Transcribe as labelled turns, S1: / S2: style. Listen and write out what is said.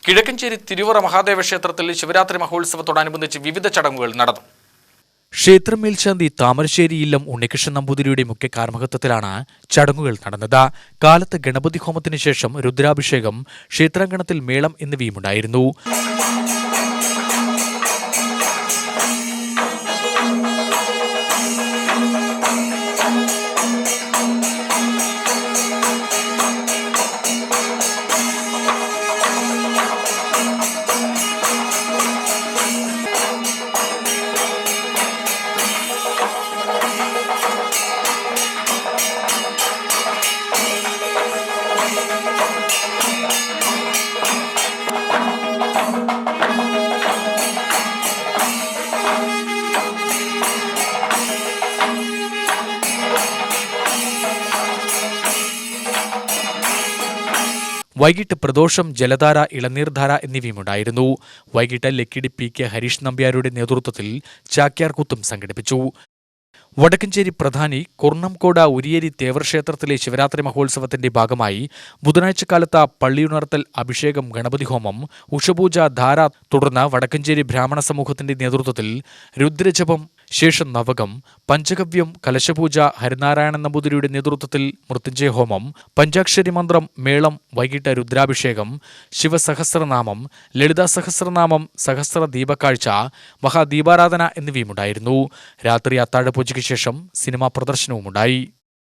S1: കിഴക്കഞ്ചേരി തിരുവറ മഹാദേവ ക്ഷേത്രത്തിൽ ശിവരാത്രി മഹോത്സവത്തോടനുബന്ധിച്ച് വിവിധ ചടങ്ങുകൾ നടന്നു.
S2: ക്ഷേത്രം മേൽശാന്തി താമരശ്ശേരി ഇല്ലം ഉണ്ണികൃഷ്ണൻ നമ്പൂതിരിയുടെ മുഖ്യ കാർമ്മകത്വത്തിലാണ് ചടങ്ങുകൾ നടന്നത്. കാലത്ത് ഗണപതി ഹോമത്തിന് ശേഷം രുദ്രാഭിഷേകം, ക്ഷേത്രാങ്കണത്തിൽ മേളം എന്നിവയുമുണ്ടായിരുന്നു. വൈകിട്ട് പ്രദോഷം, ജലധാര, ഇളനീർധാര എന്നിവയുമുണ്ടായിരുന്നു. വൈകിട്ട് ലക്കിടി പി.കെ. ഹരീഷ് നമ്പ്യാരുടെ നേതൃത്വത്തിൽ ചാക്യാർകൂത്തും സംഘടിപ്പിച്ചു. വടക്കഞ്ചേരി പ്രധാനി കുർണംകോട് ഉരിയേരി തേവർ ക്ഷേത്രത്തിലെ ശിവരാത്രി മഹോത്സവത്തിന്റെ ഭാഗമായി ബുധനാഴ്ച കാലത്ത് പള്ളിയുണർത്തൽ, അഭിഷേകം, ഗണപതി ഹോമം, ഉഷപൂജ, ധാര, തുടർന്ന് വടക്കഞ്ചേരി ബ്രാഹ്മണ സമൂഹത്തിന്റെ നേതൃത്വത്തിൽ രുദ്രജപം, ശേഷം നവകം, പഞ്ചഗവ്യം, കലശപൂജ, ഹരിനാരായണൻ നമ്പൂതിരിയുടെ നേതൃത്വത്തിൽ മൃത്യുഞ്ജയ ഹോമം, പഞ്ചാക്ഷരി മന്ത്രം, മേളം, വൈകിട്ട് രുദ്രാഭിഷേകം, ശിവസഹസ്രനാമം, ലളിതാ സഹസ്രനാമം, സഹസ്ര ദീപക്കാഴ്ച, മഹാദീപാരാധന എന്നിവയുമുണ്ടായിരുന്നു. രാത്രി അത്താഴപൂജയ്ക്ക് ശേഷം സിനിമാ പ്രദർശനവുമുണ്ടായി.